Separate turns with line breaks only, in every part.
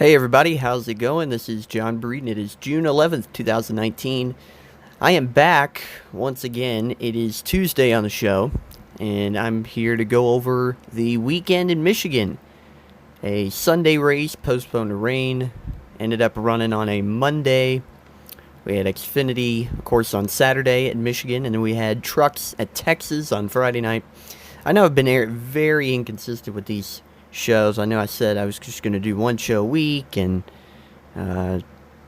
Hey everybody, how's it going? This is John Breeden. It is June 11th, 2019. I am back once again. It is Tuesday on the show, and I'm here to go over the weekend in Michigan. A Sunday race postponed to rain, ended up running on a Monday. We had Xfinity, of course, on Saturday at Michigan, and then we had trucks at Texas on Friday night. I know I've been very inconsistent with these shows. I know I said I was just going to do one show a week and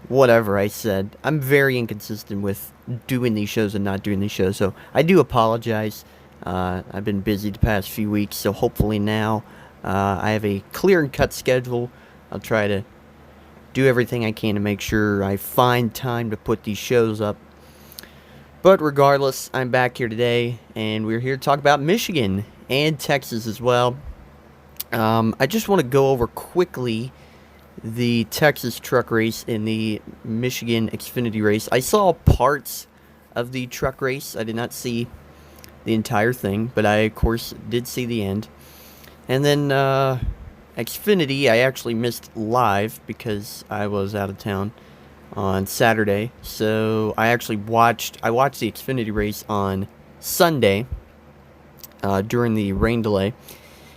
whatever I said. I'm very inconsistent with doing these shows and not doing these shows, so I do apologize. I've been busy the past few weeks, so hopefully now I have a clear and cut schedule. I'll try to do everything I can to make sure I find time to put these shows up. But regardless, I'm back here today, and we're here to talk about Michigan and Texas as well. I just want to go over quickly the Texas truck race and the Michigan Xfinity race. I saw parts of the truck race. I did not see the entire thing, but I, of course, did see the end. And then Xfinity, I actually missed live because I was out of town on Saturday. So I watched the Xfinity race on Sunday during the rain delay.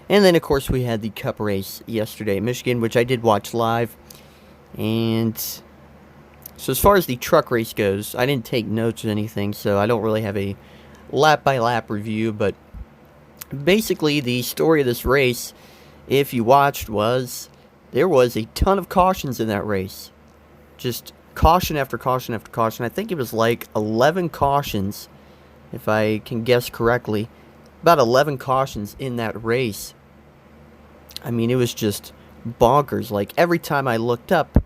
And then, of course, we had the Cup race yesterday at Michigan, which I did watch live. And so as far as the truck race goes, I didn't take notes or anything, so I don't really have a lap-by-lap review. But basically, the story of this race, if you watched, was there was a ton of cautions in that race. Just caution after caution after caution. I think it was like 11 cautions, if I can guess correctly. About 11 cautions in that race. I mean, it was just bonkers. Like, every time I looked up,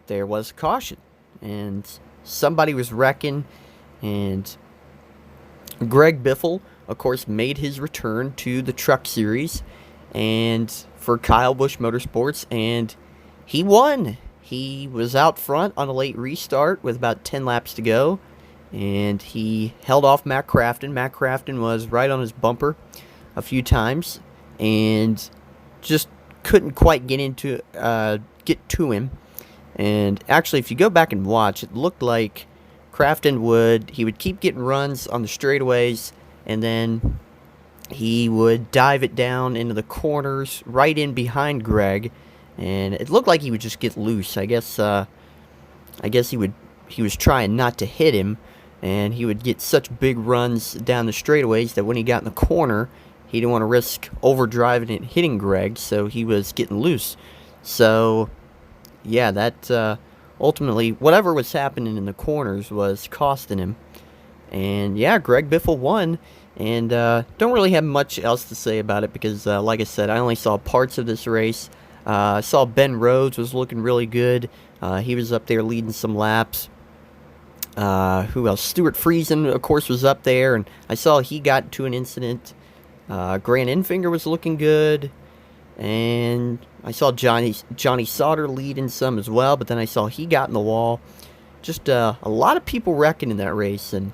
there was a caution. And somebody was wrecking. And Greg Biffle, of course, made his return to the Truck Series. And for Kyle Busch Motorsports. And he won. He was out front on a late restart with about 10 laps to go. And he held off Matt Crafton. Matt Crafton was right on his bumper a few times and just couldn't quite get to him. And actually, if you go back and watch, it looked like Crafton would keep getting runs on the straightaways, and then he would dive it down into the corners right in behind Greg, and it looked like he would just get loose. I guess he was trying not to hit him. And he would get such big runs down the straightaways that when he got in the corner, he didn't want to risk overdriving and hitting Greg, so he was getting loose. So, yeah, that ultimately, whatever was happening in the corners was costing him. And, yeah, Greg Biffle won. And don't really have much else to say about it because, like I said, I only saw parts of this race. I saw Ben Rhodes was looking really good. He was up there leading some laps. Who else? Stuart Friesen, of course, was up there, and I saw he got into an incident. Grant Enfinger was looking good, and I saw Johnny Sauter leading some as well, but then I saw he got in the wall. Just a lot of people wrecking in that race, and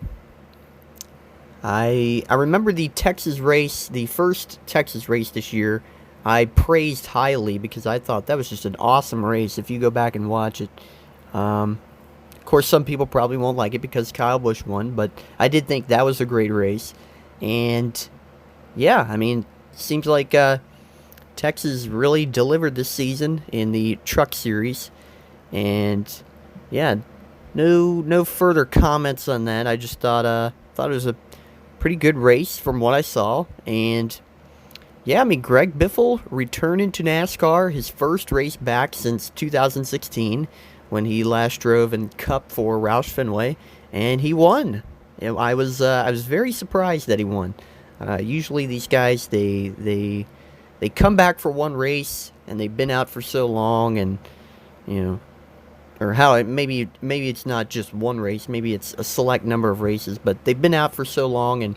I remember the Texas race, the first Texas race this year, I praised highly because I thought that was just an awesome race if you go back and watch it. Of course, some people probably won't like it because Kyle Busch won, but I did think that was a great race. And, yeah, I mean, seems like Texas really delivered this season in the Truck Series. And, yeah, no further comments on that. I just thought it was a pretty good race from what I saw. And, yeah, I mean, Greg Biffle returning to NASCAR, his first race back since 2016. When he last drove in Cup for Roush Fenway, and he won. I was very surprised that he won. Usually these guys they come back for one race and they've been out for so long, and maybe it's not just one race, maybe it's a select number of races, but they've been out for so long, and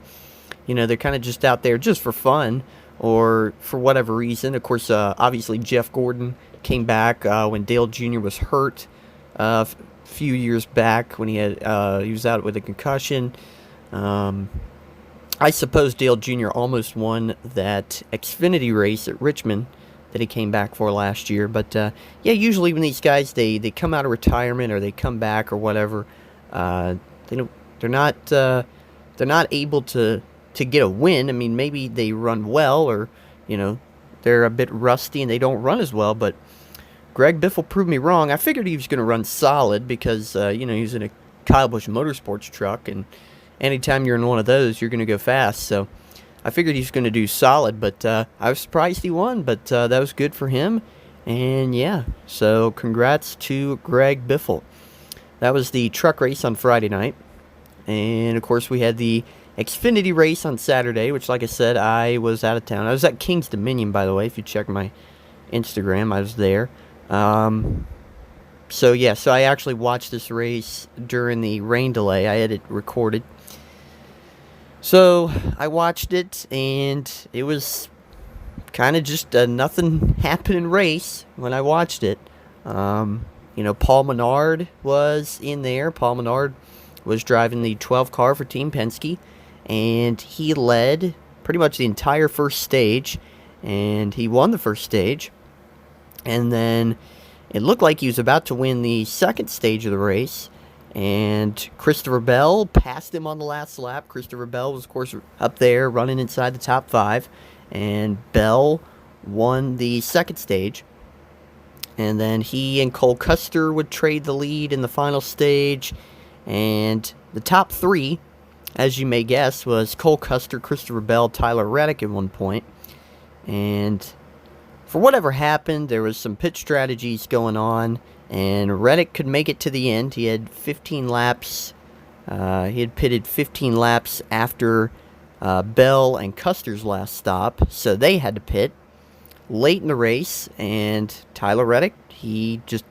they're kind of just out there just for fun or for whatever reason. Of course, obviously Jeff Gordon came back when Dale Jr. was hurt. A few years back when he was out with a concussion. I suppose Dale Jr. almost won that Xfinity race at Richmond that he came back for last year. But yeah, usually when these guys they come out of retirement or they come back or whatever, they don't they're not able to get a win. I mean, maybe they run well, or they're a bit rusty and they don't run as well. But Greg Biffle proved me wrong. I figured he was going to run solid because he was in a Kyle Busch Motorsports truck, and anytime you're in one of those, you're going to go fast. So I figured he's going to do solid, but I was surprised he won. But that was good for him, and yeah. So congrats to Greg Biffle. That was the truck race on Friday night, and of course we had the Xfinity race on Saturday, which, like I said, I was out of town. I was at King's Dominion, by the way. If you check my Instagram, I was there. So I actually watched this race during the rain delay. I had it recorded. So I watched it, and it was kind of just a nothing happening race when I watched it. Paul Menard was in there. Paul Menard was driving the 12 car for Team Penske, and he led pretty much the entire first stage, and he won the first stage. And then it looked like he was about to win the second stage of the race, and Christopher Bell passed him on the last lap. Christopher Bell was, of course, up there running inside the top 5, and Bell won the second stage. And then he and Cole Custer would trade the lead in the final stage, and the top 3, as you may guess, was Cole Custer, Christopher Bell, Tyler Reddick at one point. And for whatever happened, there was some pit strategies going on, and Reddick could make it to the end. He had 15 laps. He had pitted 15 laps after Bell and Custer's last stop, so they had to pit late in the race, and Tyler Reddick, he just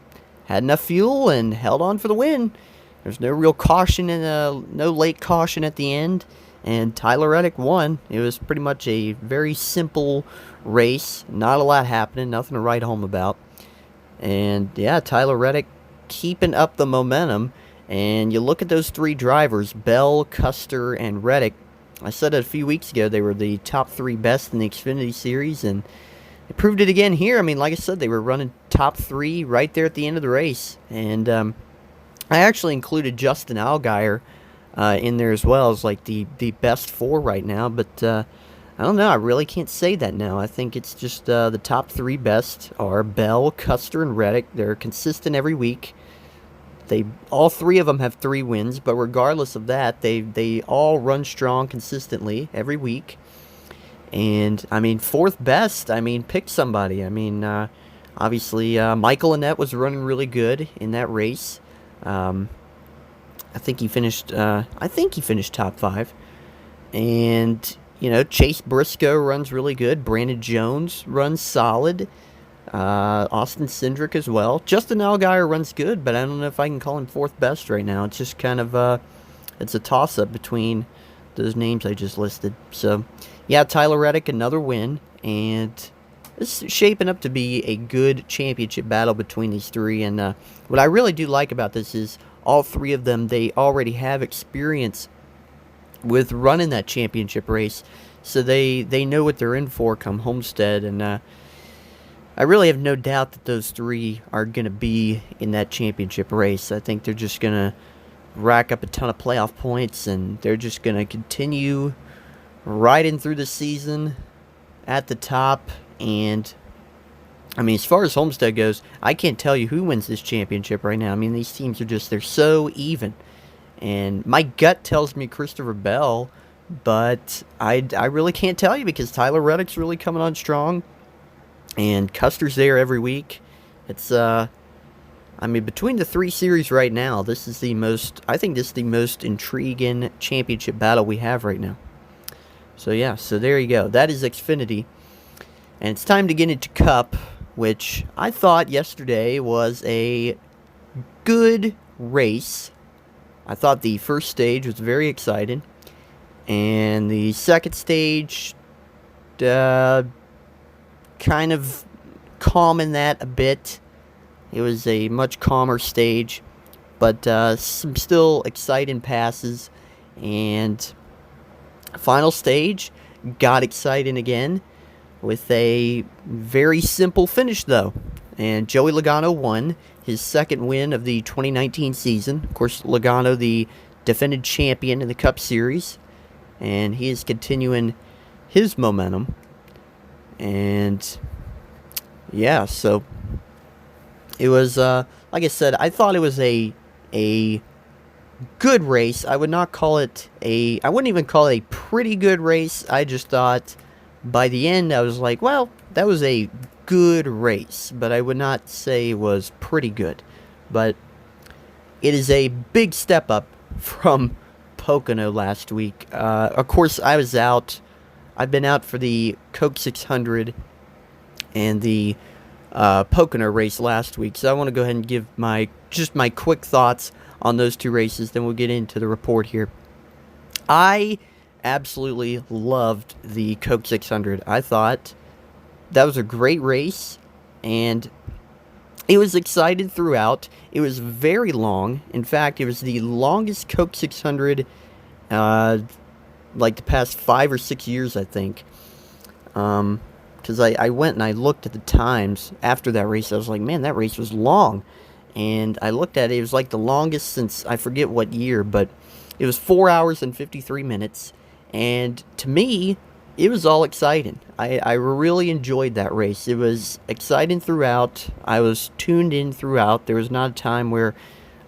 had enough fuel and held on for the win. There's no real caution no late caution at the end, and Tyler Reddick won. It was pretty much a very simple race, not a lot happening, nothing to write home about. And yeah, Tyler Reddick keeping up the momentum. And you look at those 3 drivers, Bell, Custer, and Reddick. I said it a few weeks ago, they were the top 3 best in the Xfinity Series, and they proved it again here. I mean, like I said, they were running top 3 right there at the end of the race. And I actually included Justin Allgaier in there as well as like the best 4 right now. But I don't know. I really can't say that now. I think it's just the top 3 best are Bell, Custer, and Reddick. They're consistent every week. All 3 of them have 3 wins, but regardless of that, they all run strong consistently every week. And I mean, 4th best. I mean, pick somebody. I mean, obviously Michael Annett was running really good in that race. I think he finished top 5. And Chase Briscoe runs really good. Brandon Jones runs solid. Austin Cindric as well. Justin Allgaier runs good, but I don't know if I can call him 4th best right now. It's just kind of it's a toss-up between those names I just listed. So, yeah, Tyler Reddick, another win, and this is shaping up to be a good championship battle between these 3. And what I really do like about this is all 3 of them, they already have experience with running that championship race, so they know what they're in for come Homestead. And I really have no doubt that those 3 are going to be in that championship race. I think they're just going to rack up a ton of playoff points, and they're just going to continue riding through the season at the top. And I mean, as far as Homestead goes, I can't tell you who wins this championship right now. I mean, these teams are they're so even. And my gut tells me Christopher Bell, but I really can't tell you because Tyler Reddick's really coming on strong, and Custer's there every week. It's I mean, between the 3 series right now, this is the most intriguing championship battle we have right now. So yeah, so there you go. That is Xfinity. And it's time to get into Cup, which I thought yesterday was a good race. I thought the first stage was very exciting, and the second stage kind of calming that a bit. It was a much calmer stage, but some still exciting passes, and final stage got exciting again. with a very simple finish, though. And Joey Logano won his second win of the 2019 season. Of course, Logano, the defended champion in the Cup Series, and he is continuing his momentum. And yeah, so it was, like I said, I thought it was a good race. I wouldn't even call it a pretty good race. I just thought by the end, I was like, well, that was a good race, but I would not say it was pretty good. But it is a big step up from Pocono last week. Of course, I was out. I've been out for the Coke 600 and the Pocono race last week, so I want to go ahead and give my quick thoughts on those two races. Then we'll get into the report here. I absolutely loved the Coke 600. I thought that was a great race, and it was exciting throughout. It was very long. In fact, it was the longest Coke 600, like the past 5 or 6 years, I think. Because I went and I looked at the times after that race. I was like, man, that race was long. And I looked at it. It was like the longest since, I forget what year, but it was 4 hours and 53 minutes. And to me, it was all exciting. I really enjoyed that race. It was exciting throughout. I was tuned in throughout. There was not a time where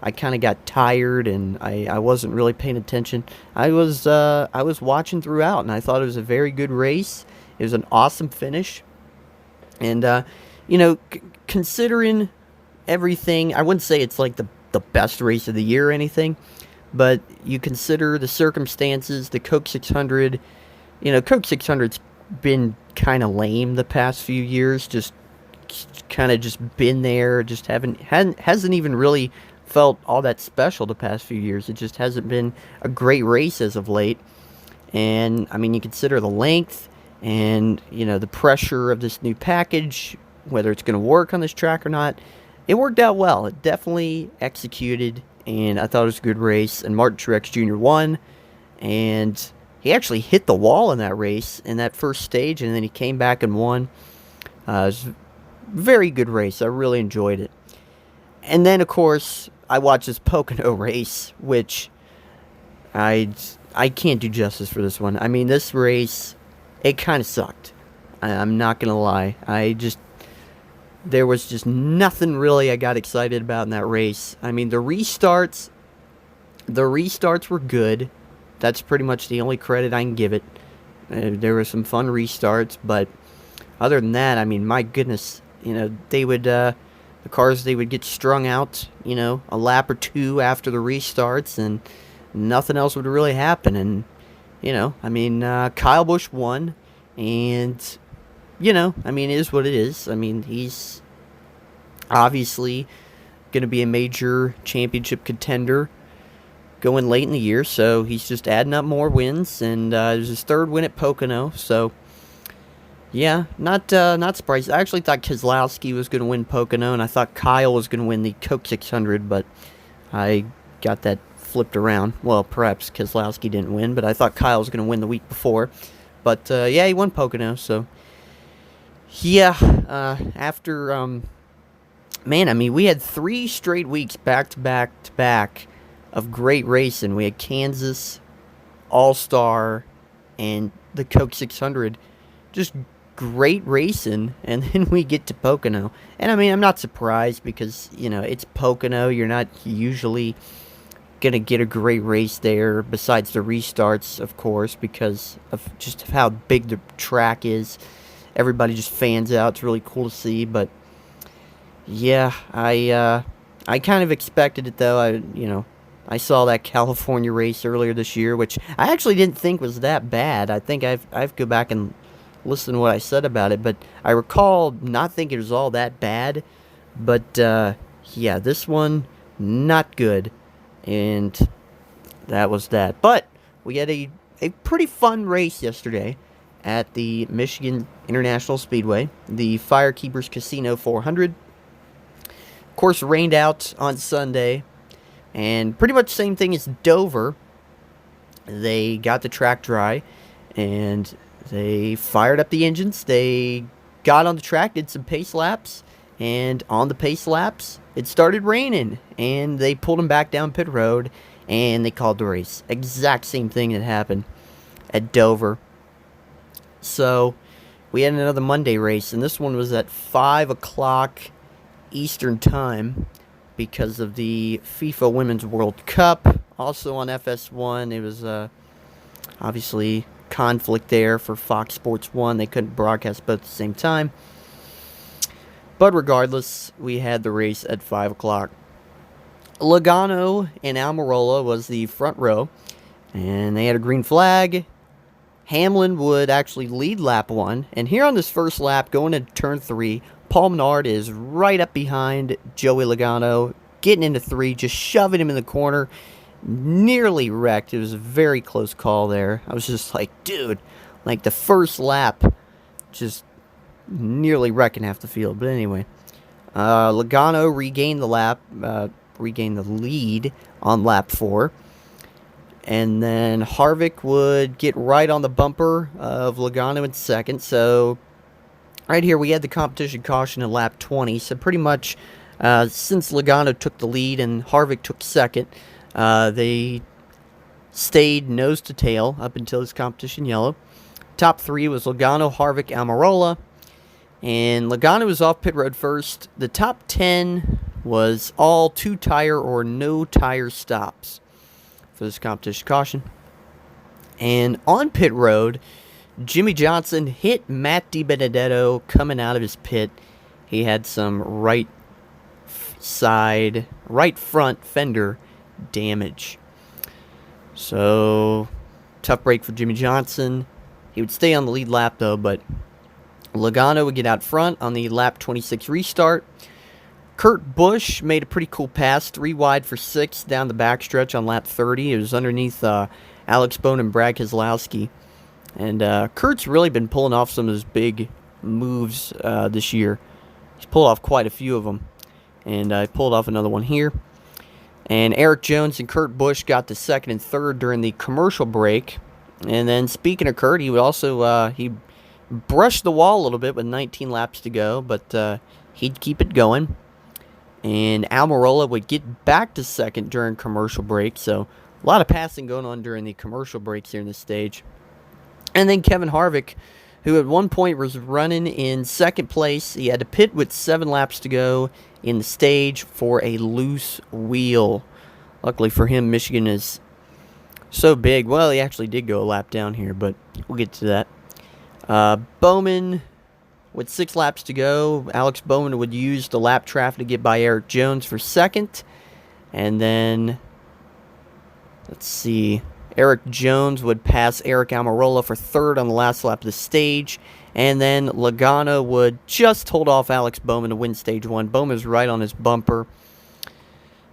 I kind of got tired and I wasn't really paying attention. I was watching throughout, and I thought it was a very good race. It was an awesome finish. And, considering everything, I wouldn't say it's like the best race of the year or anything, but you consider the circumstances, the Coke 600, Coke 600's been kind of lame the past few years, just kind of just been there, just hasn't even really felt all that special the past few years. It just hasn't been a great race as of late. And, I mean, you consider the length and, the pressure of this new package, whether it's going to work on this track or not. It worked out well. It definitely executed, and I thought it was a good race. And Martin Truex Jr. won, and he actually hit the wall in that race in that first stage, and then he came back and won. It was a very good race. I really enjoyed it. And then, of course, I watched this Pocono race, which I can't do justice for this one. I mean, this race, it kind of sucked. I'm not going to lie. There was just nothing really I got excited about in that race. I mean, the restarts were good. That's pretty much the only credit I can give it. There were some fun restarts, but other than that, I mean, my goodness, they would, the cars, they would get strung out, a lap or two after the restarts, and nothing else would really happen. And, Kyle Busch won, and, it is what it is. I mean, he's obviously going to be a major championship contender going late in the year, so he's just adding up more wins, and it was his third win at Pocono, so yeah, not surprised. I actually thought Keselowski was going to win Pocono, and I thought Kyle was going to win the Coke 600, but I got that flipped around. Well, perhaps Keselowski didn't win, but I thought Kyle was going to win the week before. But yeah, he won Pocono, so yeah, man, I mean, we had 3 straight weeks back to back of great racing. We had Kansas, All-Star, and the Coke 600. Just great racing, and then we get to Pocono. And, I mean, I'm not surprised because, it's Pocono. You're not usually going to get a great race there, besides the restarts, of course, because of just how big the track is. Everybody just fans out. It's really cool to see, but yeah, I kind of expected it, though. I saw that California race earlier this year, which I actually didn't think was that bad. I think I've to go back and listen to what I said about it, but I recall not thinking it was all that bad. But yeah, this one, not good, and that was that. But we had a pretty fun race yesterday at the Michigan International Speedway, the Firekeepers Casino 400. Of course, rained out on Sunday, and pretty much same thing as Dover. They got the track dry, and They fired up the engines. They got on the track, did some pace laps, and on the pace laps, it started raining, and they pulled them back down pit road, and they called the race. Exact same thing that happened at Dover. So we had another Monday race, and this one was at 5 o'clock Eastern Time because of the FIFA Women's World Cup. Also on FS1, it was obviously conflict there for Fox Sports 1. They couldn't broadcast both at the same time. But regardless, we had the race at 5 o'clock. Logano and Almirola was the front row, and they had a green flag. Hamlin would actually lead lap 1, and here on this first lap, going into turn 3, Paul Menard is right up behind Joey Logano, getting into 3, just shoving him in the corner, nearly wrecked. It was a very close call there. I was just like, dude, like the first lap, just nearly wrecking half the field. But anyway, Logano regained the lead on lap 4. And then Harvick would get right on the bumper of Logano in second. So right here we had the competition caution in lap 20. So pretty much since Logano took the lead and Harvick took second, they stayed nose to tail up until this competition yellow. Top 3 was Logano, Harvick, Almirola. And Logano was off pit road first. The top 10 was all 2-tire or no tire stops for this competition caution. And on pit road, Jimmy Johnson hit Matt DiBenedetto coming out of his pit. He had some right front fender damage. So, tough break for Jimmy Johnson. He would stay on the lead lap though, but Logano would get out front on the lap 26 restart. Kurt Busch made a pretty cool pass, 3 wide for 6 down the backstretch on lap 30. It was underneath Alex Bowman and Brad Keselowski. And Kurt's really been pulling off some of his big moves this year. He's pulled off quite a few of them. And I pulled off another one here. And Eric Jones and Kurt Busch got to second and third during the commercial break. And then speaking of Kurt, he would also he brushed the wall a little bit with 19 laps to go, but he'd keep it going. And Almirola would get back to second during commercial break. So a lot of passing going on during the commercial breaks here in this stage. And then Kevin Harvick, who at one point was running in second place. He had to pit with 7 laps to go in the stage for a loose wheel. Luckily for him, Michigan is so big. Well, he actually did go a lap down here, but we'll get to that. Bowman, with 6 laps to go, Alex Bowman would use the lap traffic to get by Eric Jones for second. And then, let's see, Eric Jones would pass Eric Almirola for third on the last lap of the stage. And then Logano would just hold off Alex Bowman to win stage 1. Bowman's right on his bumper.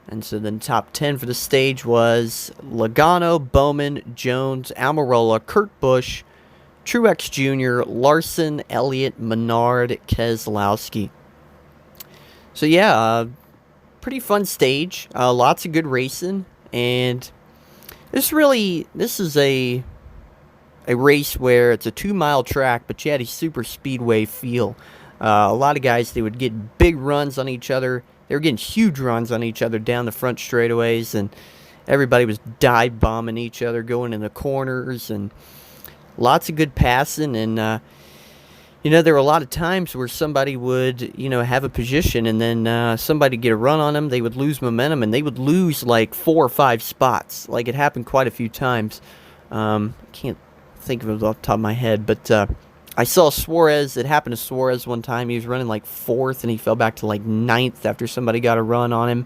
And so then top 10 for the stage was Logano, Bowman, Jones, Almirola, Kurt Busch, Truex Jr., Larson, Elliott, Menard, Keselowski. So yeah, pretty fun stage. Lots of good racing. And this is a race where it's a 2-mile track, but you had a super speedway feel. A lot of guys, they would get big runs on each other. They were getting huge runs on each other down the front straightaways, and everybody was dive bombing each other, going in the corners, and lots of good passing. And there were a lot of times where somebody would have a position, and then somebody get a run on them. They would lose momentum, and they would lose like 4 or 5 spots. Like, it happened quite a few times. Can't think of it off the top of my head, but I saw Suarez. It happened to Suarez one time. He was running like 4th, and he fell back to like 9th after somebody got a run on him.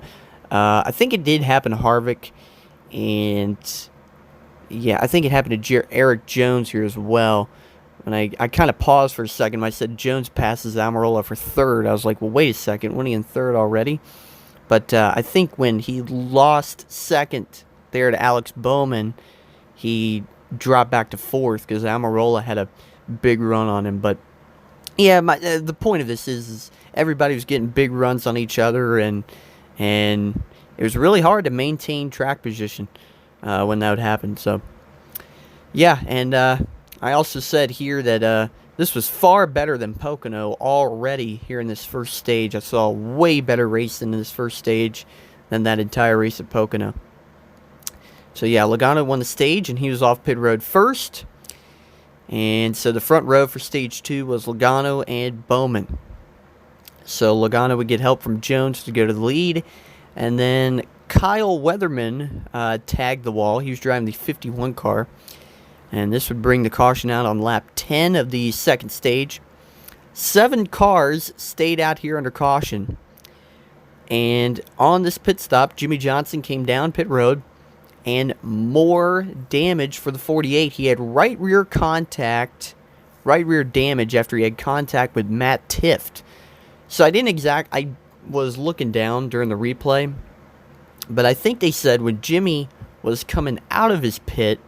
I think it did happen to Harvick, and yeah, I think it happened to Eric Jones here as well. And I kind of paused for a second. When I said Jones passes Almirola for third, I was like, well, wait a second, wasn't he in third already? But I think when he lost second there to Alex Bowman, he dropped back to 4th because Almirola had a big run on him. But yeah, the point of this is everybody was getting big runs on each other, and it was really hard to maintain track position when that would happen. So yeah, and I also said here that this was far better than Pocono already here in this first stage. I saw a way better race in this first stage than that entire race at Pocono. So yeah, Logano won the stage, and he was off pit road first. And so the front row for stage 2 was Logano and Bowman. So Logano would get help from Jones to go to the lead. And then Kyle Weatherman tagged the wall. He was driving the 51 car. And this would bring the caution out on lap 10 of the second stage. 7 cars stayed out here under caution. And on this pit stop, Jimmie Johnson came down pit road. And more damage for the 48. He had right rear damage after he had contact with Matt Tifft. So I was looking down during the replay, but I think they said when Jimmy was coming out of his pit,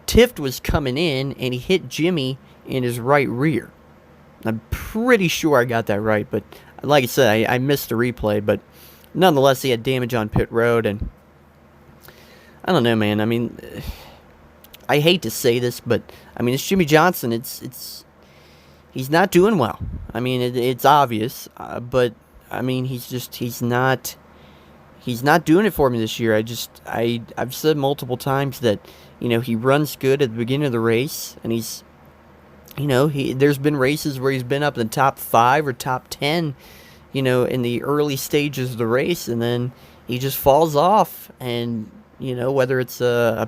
Tifft was coming in, and he hit Jimmy in his right rear. I'm pretty sure I got that right, but like I said, I missed the replay, but nonetheless, he had damage on pit road, and I don't know, man. I mean, I hate to say this, but I mean, it's Jimmie Johnson. He's not doing well. I mean, it's obvious, but I mean, he's not doing it for me this year. I've said multiple times that, he runs good at the beginning of the race, and there's been races where he's been up in the top 5 or top 10, in the early stages of the race, and then he just falls off, and whether it's an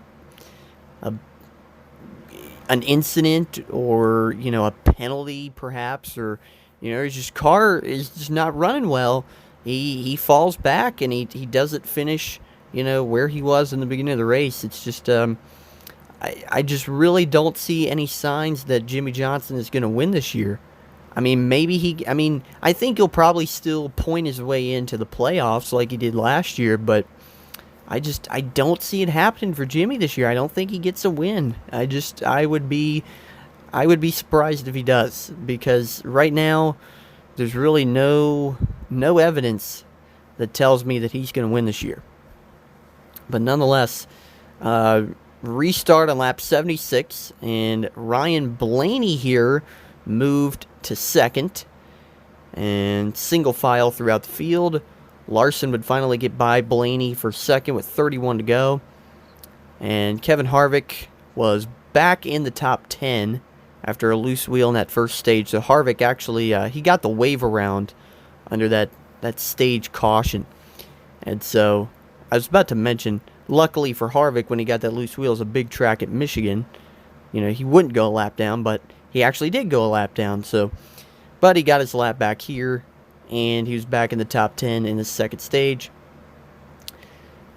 incident or, a penalty perhaps, or, his car is just not running well, he falls back, and he doesn't finish, where he was in the beginning of the race. It's just, I just really don't see any signs that Jimmie Johnson is going to win this year. I mean, I think he'll probably still point his way into the playoffs like he did last year, but I don't see it happening for Jimmy this year. I don't think he gets a win. I would be surprised if he does, because right now there's really no evidence that tells me that he's going to win this year. But nonetheless, restart on lap 76, and Ryan Blaney here moved to second, and single file throughout the field. Larson would finally get by Blaney for second with 31 to go. And Kevin Harvick was back in the top 10 after a loose wheel in that first stage. So Harvick actually, he got the wave around under that stage caution. And so I was about to mention, luckily for Harvick, when he got that loose wheel, it was a big track at Michigan. He wouldn't go a lap down, but he actually did go a lap down. But he got his lap back here, and he was back in the top 10 in the second stage.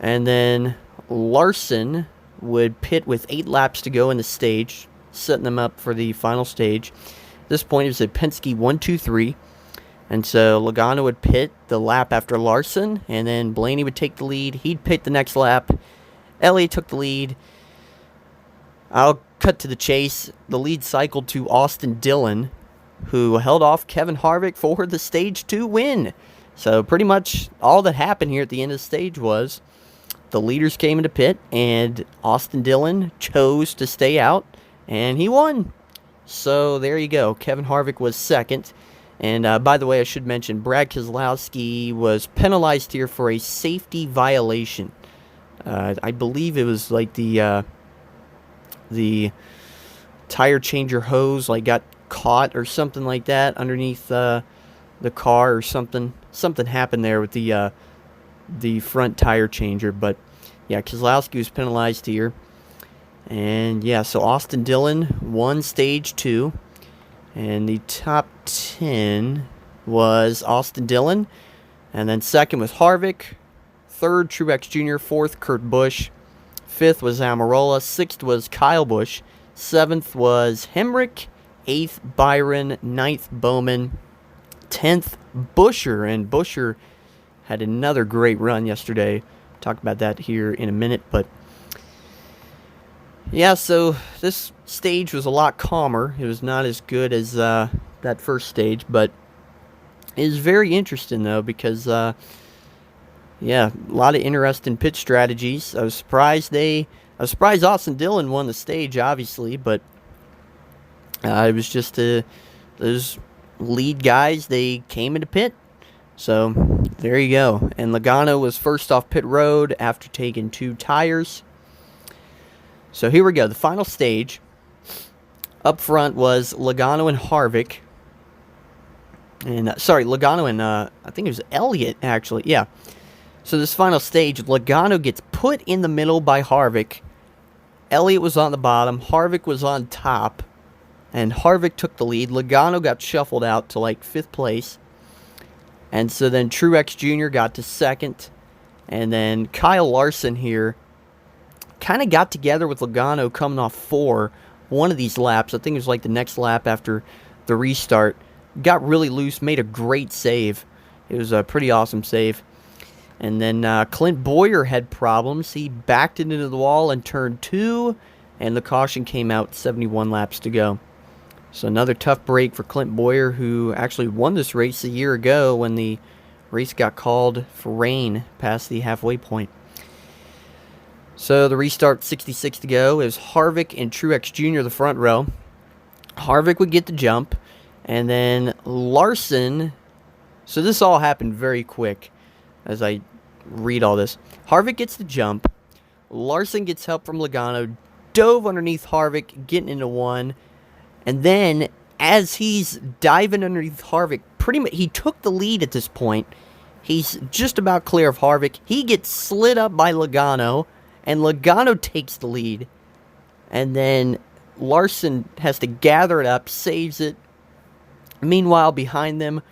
And then Larson would pit with 8 laps to go in the stage, setting them up for the final stage. At this point, it was a Penske 1, 2, 3. And so Logano would pit the lap after Larson, and then Blaney would take the lead. He'd pit the next lap. Elliott took the lead. I'll cut to the chase. The lead cycled to Austin Dillon, who held off Kevin Harvick for the Stage 2 win. So pretty much all that happened here at the end of the stage was the leaders came into pit, and Austin Dillon chose to stay out, and he won. So there you go. Kevin Harvick was second. And by the way, I should mention, Brad Keselowski was penalized here for a safety violation. I believe it was like the tire changer hose got caught or something like that underneath the car, or something happened there with the front tire changer. But yeah, Keselowski was penalized here, and yeah, so Austin Dillon won stage 2, and the top 10 was Austin Dillon, and then second was Harvick, third Truex Jr., fourth Kurt Busch, fifth was Almirola, sixth was Kyle Busch, seventh was Hemrick, 8th Byron, 9th Bowman, 10th Buescher, and Buescher had another great run yesterday. Talk about that here in a minute, but yeah, so this stage was a lot calmer. It was not as good as that first stage, but it is very interesting though, because yeah, a lot of interesting pit strategies. I was surprised Austin Dillon won the stage, obviously, but It was just those lead guys, they came into pit. So there you go. And Logano was first off pit road after taking 2 tires. So here we go. The final stage. Up front was Logano and Harvick. And, Logano and, I think it was Elliott, actually. Yeah. So this final stage, Logano gets put in the middle by Harvick. Elliott was on the bottom. Harvick was on top. And Harvick took the lead. Logano got shuffled out to, 5th place. And so then Truex Jr. got to 2nd. And then Kyle Larson here kind of got together with Logano coming off 4 one of these laps. I think it was the next lap after the restart. Got really loose, made a great save. It was a pretty awesome save. And then Clint Bowyer had problems. He backed it into the wall in turn 2, and the caution came out 71 laps to go. So another tough break for Clint Bowyer, who actually won this race a year ago when the race got called for rain past the halfway point. So the restart, 66 to go. It was Harvick and Truex Jr. the front row. Harvick would get the jump, and then Larson. So this all happened very quick as I read all this. Harvick gets the jump. Larson gets help from Logano, dove underneath Harvick, getting into 1. And then, as he's diving underneath Harvick, pretty much he took the lead at this point. He's just about clear of Harvick. He gets slid up by Logano, and Logano takes the lead. And then Larson has to gather it up, saves it. Meanwhile, behind them,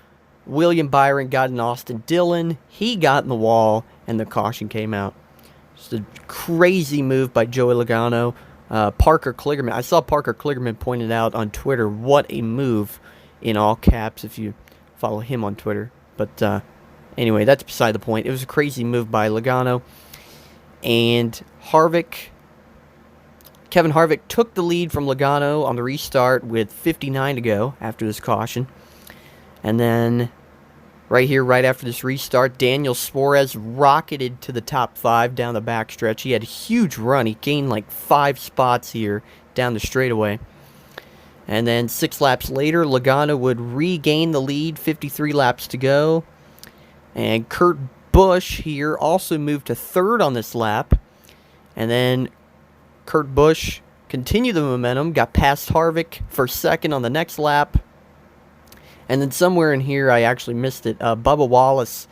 William Byron got in Austin Dillon. He got in the wall, and the caution came out. Just a crazy move by Joey Logano. Parker Kligerman. I saw Parker Kligerman pointed out on Twitter, what a move, in all caps, if you follow him on Twitter. But anyway, that's beside the point. It was a crazy move by Logano. And Kevin Harvick took the lead from Logano on the restart with 59 to go after this caution. And then, right here, right after this restart, Daniel Suarez rocketed to the top 5 down the backstretch. He had a huge run. He gained 5 spots here down the straightaway. And then 6 laps later, Logano would regain the lead, 53 laps to go. And Kurt Busch here also moved to 3rd on this lap. And then Kurt Busch continued the momentum, got past Harvick for 2nd on the next lap. And then somewhere in here, I actually missed it, Bubba Wallace,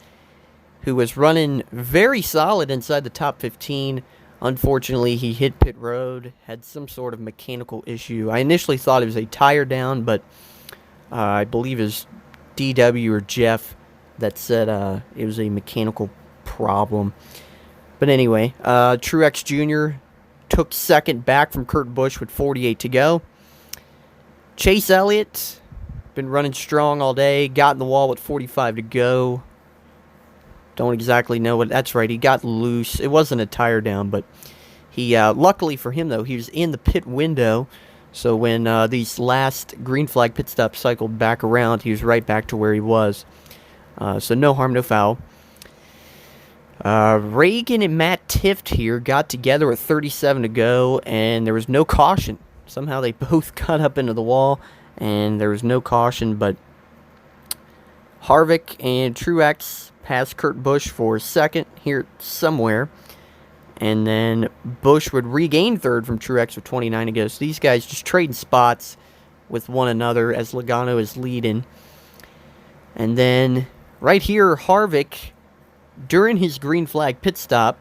who was running very solid inside the top 15. Unfortunately, he hit pit road, had some sort of mechanical issue. I initially thought it was a tire down, but I believe it was DW or Jeff that said it was a mechanical problem. But anyway, Truex Jr. took 2nd back from Kurt Busch with 48 to go. Chase Elliott, been running strong all day, got in the wall with 45 to go. Don't exactly know what, that's right, he got loose. It wasn't a tire down, but he, luckily for him though, he was in the pit window. So when these last green flag pit stops cycled back around, he was right back to where he was. So no harm, no foul. Reagan and Matt Tifft here got together with 37 to go, and there was no caution. Somehow they both got up into the wall, and there was no caution, but Harvick and Truex passed Kurt Busch for 2nd here somewhere. And then Busch would regain 3rd from Truex with 29 to go. So these guys just trading spots with one another as Logano is leading. And then right here, Harvick, during his green flag pit stop,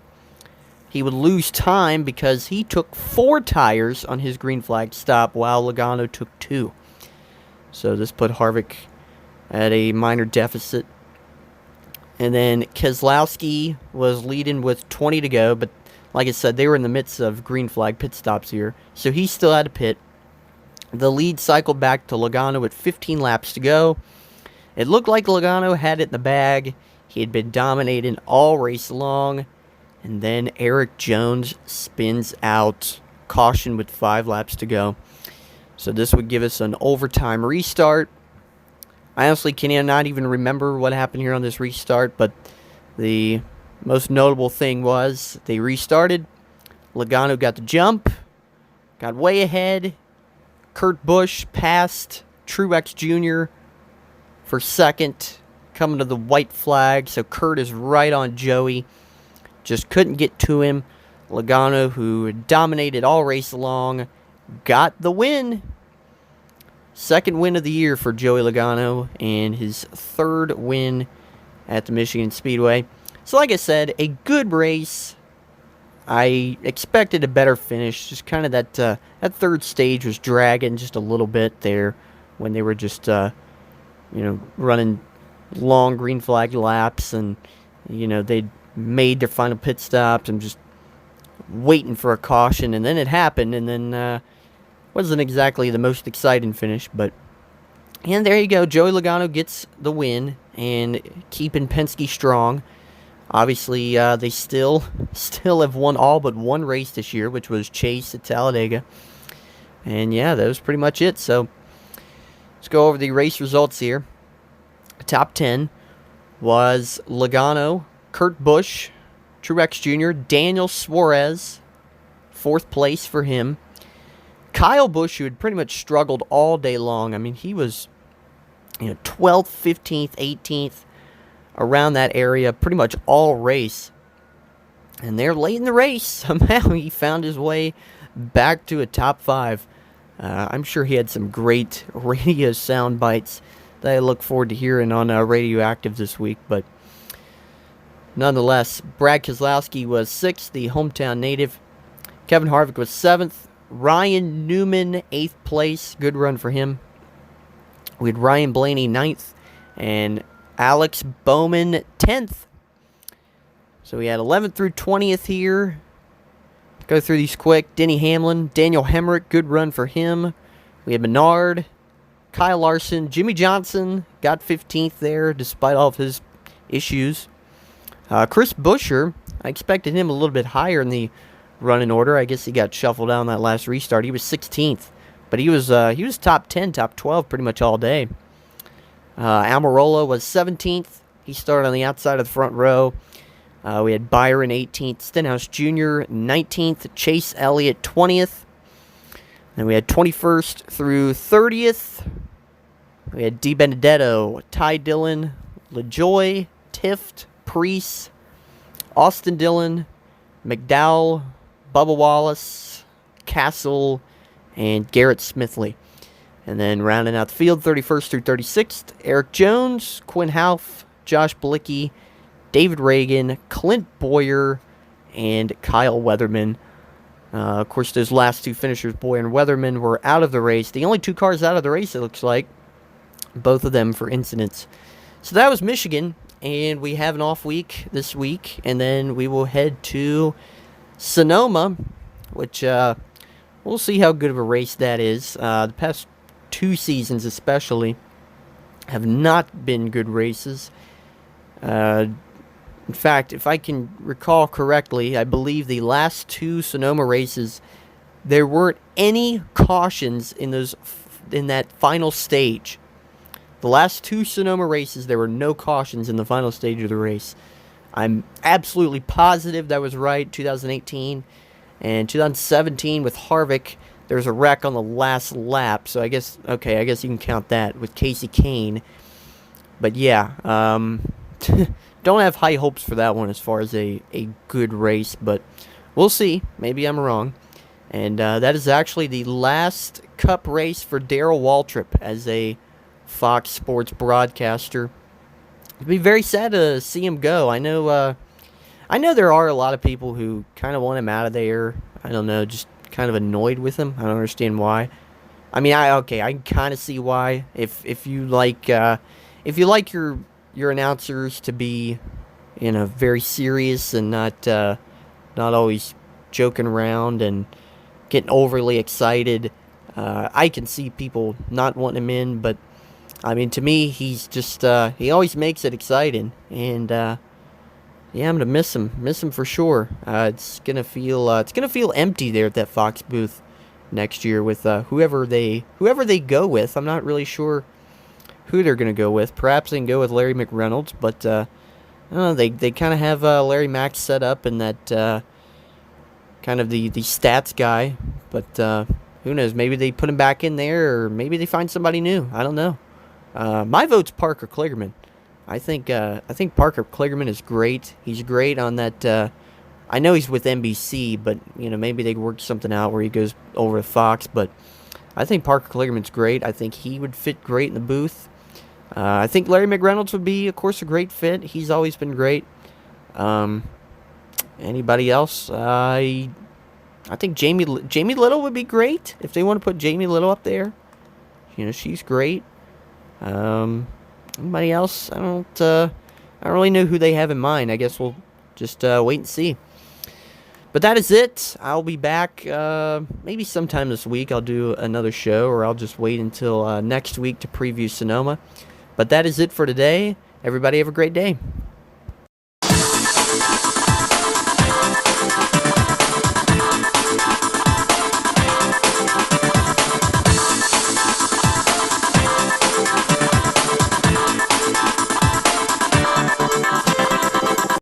he would lose time because he took 4 tires on his green flag stop while Logano took 2. So this put Harvick at a minor deficit. And then Keselowski was leading with 20 to go, but like I said, they were in the midst of green flag pit stops here. So he still had to pit. The lead cycled back to Logano with 15 laps to go. It looked like Logano had it in the bag. He had been dominating all race long. And then Eric Jones spins out. Caution with 5 laps to go. So this would give us an overtime restart. I honestly cannot even remember what happened here on this restart, but the most notable thing was they restarted. Logano got the jump, got way ahead, Kurt Busch passed Truex Jr. for second, coming to the white flag. So Kurt is right on Joey. Just couldn't get to him. Logano, who dominated all race long, got the win. Second win of the year for Joey Logano, and his third win at the Michigan Speedway. So like I said, a good race. I expected a better finish. Just kind of that third stage was dragging just a little bit there when they were just running long green flag laps, and they'd made their final pit stops and just waiting for a caution, and then it happened, and then wasn't exactly the most exciting finish, and there you go. Joey Logano gets the win and keeping Penske strong. Obviously, they still have won all but one race this year, which was Chase at Talladega. And yeah, that was pretty much it. So let's go over the race results here. Top 10 was Logano, Kurt Busch, Truex Jr., Daniel Suarez, fourth place for him. Kyle Busch, who had pretty much struggled all day long. I mean, he was 12th, 15th, 18th, around that area pretty much all race. And there late in the race, somehow he found his way back to a top 5. I'm sure he had some great radio sound bites that I look forward to hearing on Radioactive this week. But nonetheless, Brad Keselowski was 6th, the hometown native. Kevin Harvick was 7th. Ryan Newman, 8th place. Good run for him. We had Ryan Blaney, 9th. And Alex Bowman, 10th. So we had 11th through 20th here. Go through these quick. Denny Hamlin, Daniel Hemrick, good run for him. We had Menard, Kyle Larson, Jimmy Johnson got 15th there despite all of his issues. Chris Buescher, I expected him a little bit higher in the running order. I guess he got shuffled down that last restart. He was 16th, but he was top 10, top 12 pretty much all day. Almirola was 17th. He started on the outside of the front row. We had Byron 18th, Stenhouse Jr. 19th, Chase Elliott 20th. Then we had 21st through 30th. We had DiBenedetto, Ty Dillon, LaJoy, Tift, Preece, Austin Dillon, McDowell, Bubba Wallace, Castle, and Garrett Smithley. And then rounding out the field, 31st through 36th, Eric Jones, Quinn Houff, Josh Bilicki, David Reagan, Clint Boyer, and Kyle Weatherman. Of course, those last two finishers, Boyer and Weatherman, were out of the race. The only two cars out of the race, it looks like. Both of them for incidents. So that was Michigan, and we have an off week this week, and then we will head to Sonoma, which we'll see how good of a race that is. The past 2 seasons especially have not been good races. In fact, if I can recall correctly, I believe the last 2 Sonoma races, there weren't any cautions in that final stage. The last 2 Sonoma races, there were no cautions in the final stage of the race. I'm absolutely positive that was right. 2018 and 2017 with Harvick, there was a wreck on the last lap. So I guess you can count that with Casey Kane. But yeah, don't have high hopes for that one as far as a good race, but we'll see. Maybe I'm wrong. And that is actually the last Cup race for Darrell Waltrip as a Fox Sports broadcaster. It'd be very sad to see him go. I know there are a lot of people who kind of want him out of there. I don't know, just kind of annoyed with him. I don't understand why. I mean, I can kind of see why. If you like your announcers to be, very serious and not always joking around and getting overly excited, I can see people not wanting him in. But I mean, to me, he's just he always makes it exciting, and yeah, I'm gonna miss him for sure. It's gonna feel empty there at that Fox booth next year with whoever they go with. I'm not really sure who they're gonna go with. Perhaps they can go with Larry McReynolds, but I don't know. They kind of have Larry Mack set up in that kind of the stats guy, but Who knows? Maybe they put him back in there, or maybe they find somebody new. I don't know. My vote's Parker Kligerman. I think Parker Kligerman is great. He's great on that. I know he's with NBC, but maybe they worked something out where he goes over to Fox. But I think Parker Kligerman's great. I think he would fit great in the booth. I think Larry McReynolds would be, of course, a great fit. He's always been great. Anybody else? I think Jamie Little would be great if they want to put Jamie Little up there. She's great. Anybody else? I don't really know who they have in mind. I guess we'll just wait and see. But that is it. I'll be back maybe sometime this week. I'll do another show, or I'll just wait until next week to preview Sonoma. But that is it for today. Everybody have a great day.